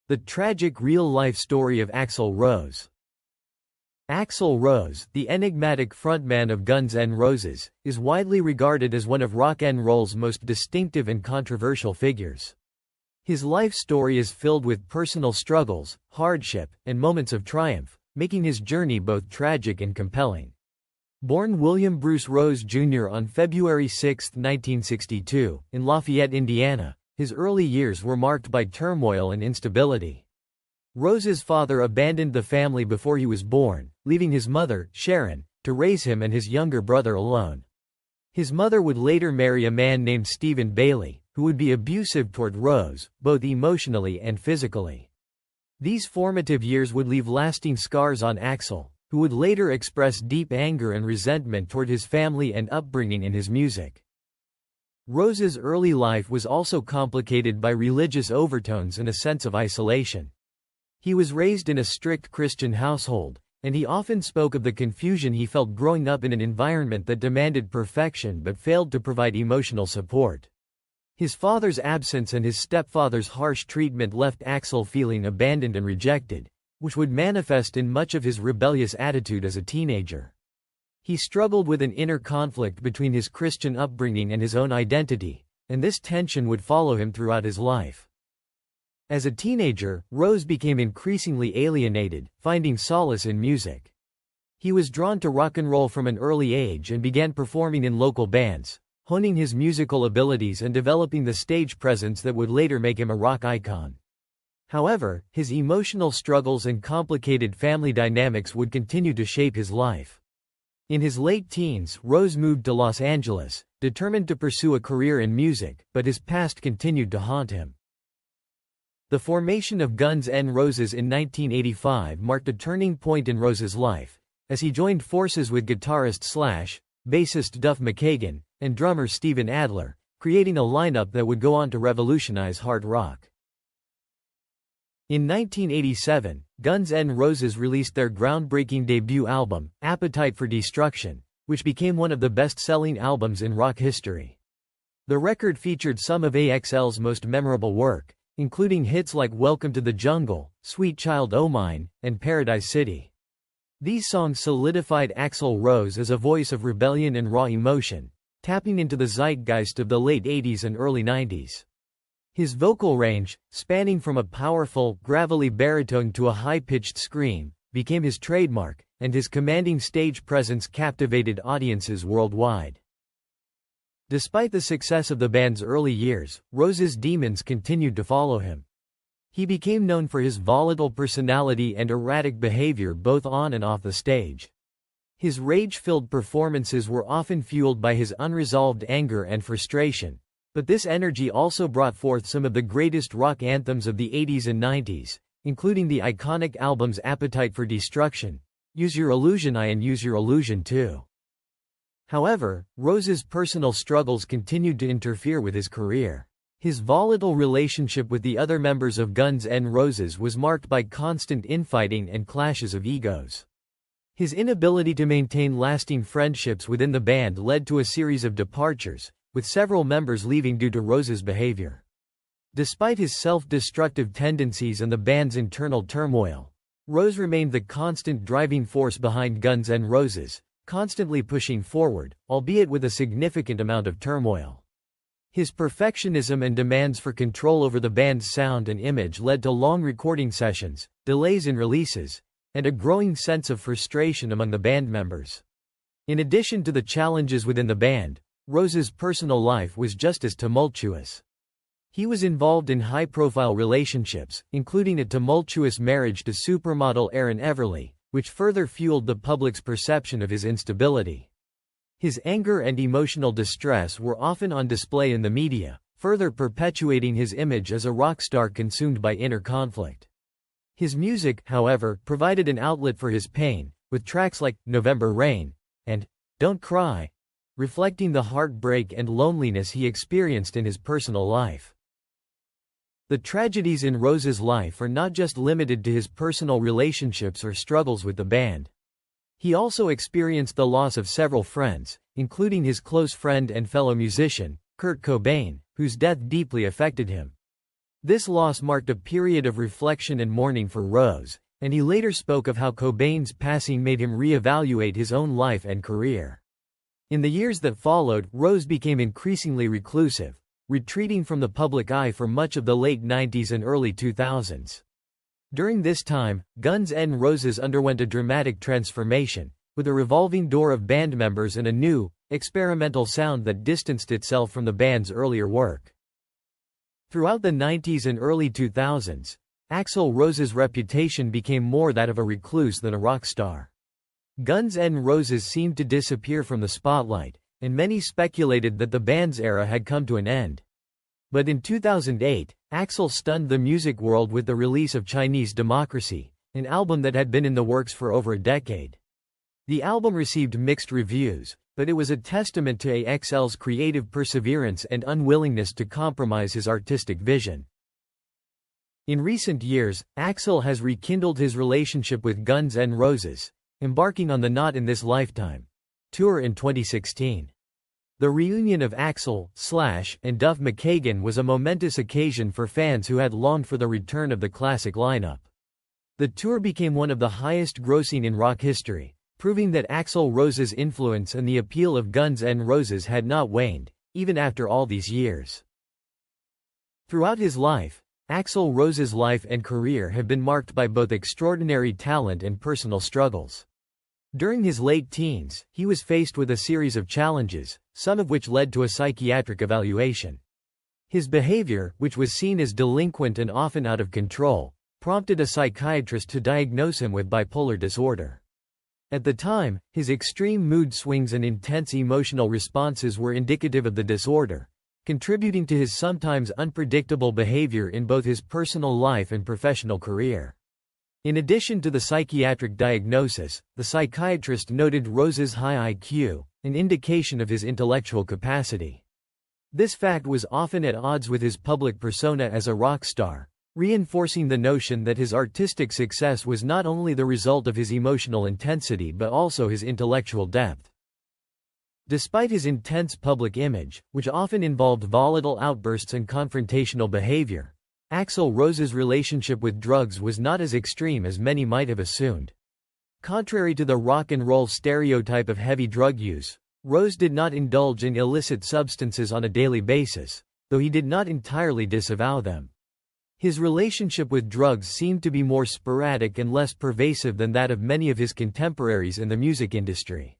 The tragic real-life story of Axl Rose. Axl Rose, the enigmatic frontman of Guns N' Roses, is widely regarded as one of rock and roll's most distinctive and controversial figures. His life story is filled with personal struggles, hardship, and moments of triumph, making his journey both tragic and compelling. Born William Bruce Rose Jr. on February 6, 1962, in Lafayette, Indiana, his early years were marked by turmoil and instability. Rose's father abandoned the family before he was born, leaving his mother, Sharon, to raise him and his younger brother alone. His mother would later marry a man named Stephen Bailey, who would be abusive toward Rose, both emotionally and physically. These formative years would leave lasting scars on Axl, who would later express deep anger and resentment toward his family and upbringing in his music. Rose's early life was also complicated by religious overtones and a sense of isolation. He was raised in a strict Christian household, and he often spoke of the confusion he felt growing up in an environment that demanded perfection but failed to provide emotional support. His father's absence and his stepfather's harsh treatment left Axl feeling abandoned and rejected, which would manifest in much of his rebellious attitude as a teenager. He struggled with an inner conflict between his Christian upbringing and his own identity, and this tension would follow him throughout his life. As a teenager, Rose became increasingly alienated, finding solace in music. He was drawn to rock and roll from an early age and began performing in local bands, honing his musical abilities and developing the stage presence that would later make him a rock icon. However, his emotional struggles and complicated family dynamics would continue to shape his life. In his late teens, Rose moved to Los Angeles, determined to pursue a career in music, but his past continued to haunt him. The formation of Guns N' Roses in 1985 marked a turning point in Rose's life, as he joined forces with guitarist Slash, bassist Duff McKagan, and drummer Steven Adler, creating a lineup that would go on to revolutionize hard rock. In 1987, Guns N' Roses released their groundbreaking debut album, Appetite for Destruction, which became one of the best-selling albums in rock history. The record featured some of AXL's most memorable work, including hits like Welcome to the Jungle, Sweet Child O' Mine, and Paradise City. These songs solidified Axl Rose as a voice of rebellion and raw emotion, tapping into the zeitgeist of the late 80s and early 90s. His vocal range, spanning from a powerful, gravelly baritone to a high-pitched scream, became his trademark, and his commanding stage presence captivated audiences worldwide. Despite the success of the band's early years, Rose's demons continued to follow him. He became known for his volatile personality and erratic behavior both on and off the stage. His rage-filled performances were often fueled by his unresolved anger and frustration, but this energy also brought forth some of the greatest rock anthems of the 80s and 90s, including the iconic albums Appetite for Destruction, Use Your Illusion I and Use Your Illusion 2. However, Rose's personal struggles continued to interfere with his career. His volatile relationship with the other members of Guns N' Roses was marked by constant infighting and clashes of egos. His inability to maintain lasting friendships within the band led to a series of departures, with several members leaving due to Rose's behavior. Despite his self-destructive tendencies and the band's internal turmoil, Rose remained the constant driving force behind Guns N' Roses, constantly pushing forward, albeit with a significant amount of turmoil. His perfectionism and demands for control over the band's sound and image led to long recording sessions, delays in releases, and a growing sense of frustration among the band members. In addition to the challenges within the band, Rose's personal life was just as tumultuous. He was involved in high-profile relationships, including a tumultuous marriage to supermodel Erin Everly, which further fueled the public's perception of his instability. His anger and emotional distress were often on display in the media, further perpetuating his image as a rock star consumed by inner conflict. His music, however, provided an outlet for his pain, with tracks like November Rain and Don't Cry, reflecting the heartbreak and loneliness he experienced in his personal life. The tragedies in Rose's life are not just limited to his personal relationships or struggles with the band. He also experienced the loss of several friends, including his close friend and fellow musician, Kurt Cobain, whose death deeply affected him. This loss marked a period of reflection and mourning for Rose, and he later spoke of how Cobain's passing made him re-evaluate his own life and career. In the years that followed, Rose became increasingly reclusive, retreating from the public eye for much of the late 90s and early 2000s. During this time, Guns N' Roses underwent a dramatic transformation, with a revolving door of band members and a new, experimental sound that distanced itself from the band's earlier work. Throughout the 90s and early 2000s, Axl Rose's reputation became more that of a recluse than a rock star. Guns N' Roses seemed to disappear from the spotlight, and many speculated that the band's era had come to an end. But in 2008, Axl stunned the music world with the release of Chinese Democracy, an album that had been in the works for over a decade. The album received mixed reviews, but it was a testament to AXL's creative perseverance and unwillingness to compromise his artistic vision. In recent years, Axl has rekindled his relationship with Guns N' Roses, embarking on the Not in This Lifetime tour in 2016. The reunion of Axl, Slash, and Duff McKagan was a momentous occasion for fans who had longed for the return of the classic lineup. The tour became one of the highest grossing in rock history, proving that Axl Rose's influence and the appeal of Guns N' Roses had not waned, even after all these years. Throughout his life, Axl Rose's life and career have been marked by both extraordinary talent and personal struggles. During his late teens, he was faced with a series of challenges, some of which led to a psychiatric evaluation. His behavior, which was seen as delinquent and often out of control, prompted a psychiatrist to diagnose him with bipolar disorder. At the time, his extreme mood swings and intense emotional responses were indicative of the disorder, contributing to his sometimes unpredictable behavior in both his personal life and professional career. In addition to the psychiatric diagnosis, the psychiatrist noted Rose's high IQ, an indication of his intellectual capacity. This fact was often at odds with his public persona as a rock star, reinforcing the notion that his artistic success was not only the result of his emotional intensity but also his intellectual depth. Despite his intense public image, which often involved volatile outbursts and confrontational behavior, Axl Rose's relationship with drugs was not as extreme as many might have assumed. Contrary to the rock and roll stereotype of heavy drug use, Rose did not indulge in illicit substances on a daily basis, though he did not entirely disavow them. His relationship with drugs seemed to be more sporadic and less pervasive than that of many of his contemporaries in the music industry.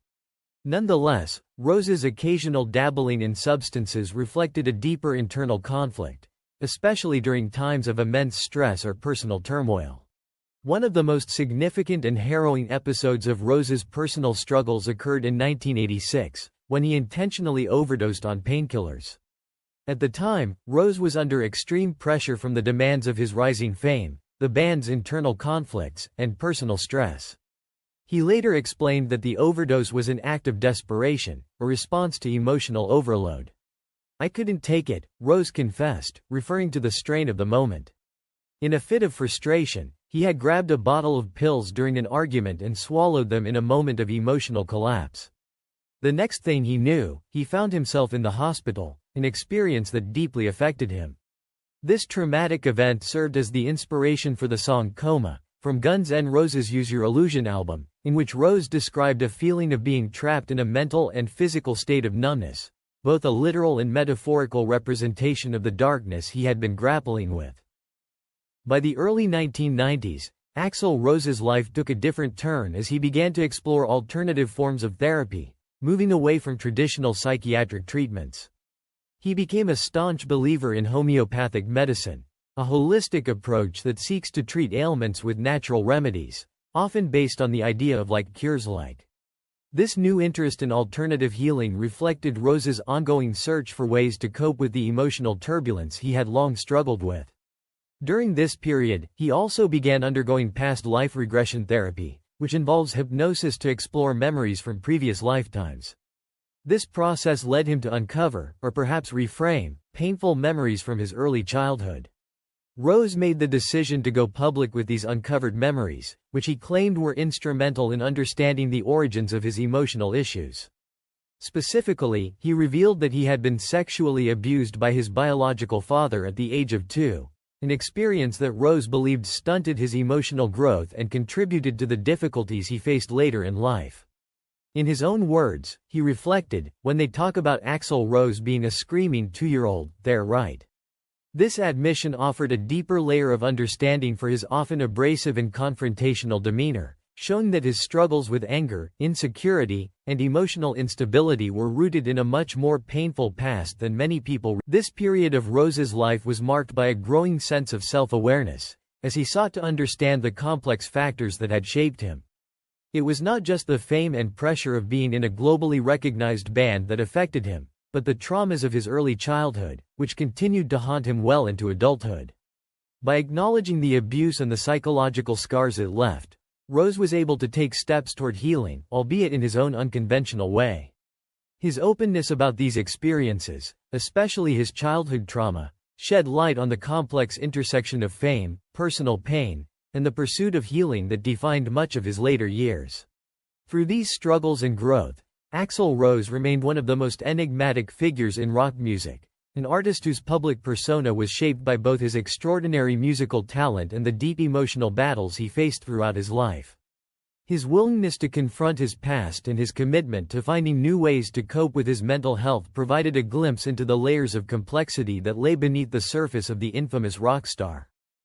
Nonetheless, Rose's occasional dabbling in substances reflected a deeper internal conflict, especially during times of immense stress or personal turmoil. One of the most significant and harrowing episodes of Rose's personal struggles occurred in 1986, when he intentionally overdosed on painkillers. At the time, Rose was under extreme pressure from the demands of his rising fame, the band's internal conflicts, and personal stress. He later explained that the overdose was an act of desperation, a response to emotional overload. "I couldn't take it," Rose confessed, referring to the strain of the moment. In a fit of frustration, he had grabbed a bottle of pills during an argument and swallowed them in a moment of emotional collapse. The next thing he knew, he found himself in the hospital, an experience that deeply affected him. This traumatic event served as the inspiration for the song Coma, from Guns N' Roses' Use Your Illusion album, in which Rose described a feeling of being trapped in a mental and physical state of numbness, both a literal and metaphorical representation of the darkness he had been grappling with. By the early 1990s, Axl Rose's life took a different turn as he began to explore alternative forms of therapy, moving away from traditional psychiatric treatments. He became a staunch believer in homeopathic medicine, a holistic approach that seeks to treat ailments with natural remedies, often based on the idea of like cures like. This new interest in alternative healing reflected Rose's ongoing search for ways to cope with the emotional turbulence he had long struggled with. During this period, he also began undergoing past life regression therapy, which involves hypnosis to explore memories from previous lifetimes. This process led him to uncover, or perhaps reframe, painful memories from his early childhood. Rose made the decision to go public with these uncovered memories, which he claimed were instrumental in understanding the origins of his emotional issues. Specifically, he revealed that he had been sexually abused by his biological father at the age of 2, an experience that Rose believed stunted his emotional growth and contributed to the difficulties he faced later in life. In his own words, he reflected, "When they talk about Axl Rose being a screaming 2-year-old, they're right." This admission offered a deeper layer of understanding for his often abrasive and confrontational demeanor, showing that his struggles with anger, insecurity, and emotional instability were rooted in a much more painful past than many people. This period of Rose's life was marked by a growing sense of self-awareness, as he sought to understand the complex factors that had shaped him. It was not just the fame and pressure of being in a globally recognized band that affected him, but the traumas of his early childhood, which continued to haunt him well into adulthood. By acknowledging the abuse and the psychological scars it left, Rose was able to take steps toward healing, albeit in his own unconventional way. His openness about these experiences, especially his childhood trauma, shed light on the complex intersection of fame, personal pain, and the pursuit of healing that defined much of his later years. Through these struggles and growth, Axl Rose remained one of the most enigmatic figures in rock music, an artist whose public persona was shaped by both his extraordinary musical talent and the deep emotional battles he faced throughout his life. His willingness to confront his past and his commitment to finding new ways to cope with his mental health provided a glimpse into the layers of complexity that lay beneath the surface of the infamous rock star.